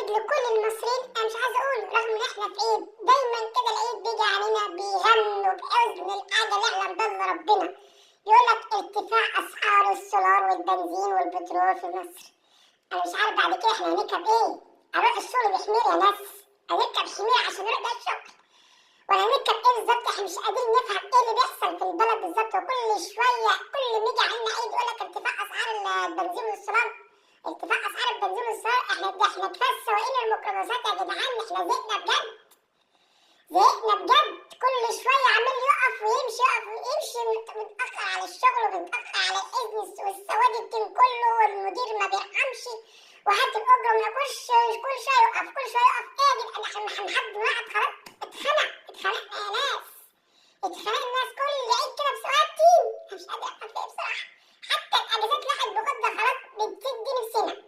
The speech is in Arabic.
عيد لكل المصريين. انا مش عايزه اقول رغم ان احنا في عيد دايما كده العيد بيجي علينا بيغنوا بحزن الحاجه اللي احنا مضل ربنا. يقول لك ارتفاع اسعار السولار والبنزين والبترول في مصر. انا مش عارف بعد كده احنا هنركب ايه؟ اروح الشغل بحمير يا ناس؟ هنركب حمير عشان نروح ده الشغل؟ ولا هنركب ايه بالظبط؟ احنا مش قادرين نفهم ايه اللي بيحصل في البلد بالظبط. وكل شويه كل ما يجي علينا عيد يقول لك ارتفاع اسعار البنزين والسولار. ارتفاع اسعار البنزين والسولار. احنا كفايه سواقين الميكروباصات يا جدعان. احنا زهقنا بجد. زهقنا بجد. كل شويه عمال يقف ويمشي يقف ويمشي. متاخر على الشغل ومتاخر على الاذن والسواد التيم كله والمدير ما بيرحمش. وهات الاجره ما ياكلش. كل شويه يقف كل شويه يقف. ايه يا جدعان؟ احنا لحد دلوقتي خلاص اتخنقنا يا ناس. اتخنق الناس كل عيد كده بسؤال تيم. انا مش قادر افهم ايه بصراحه. حتى الاجازات الواحد بياخدها خلاص بتدي نفسنا.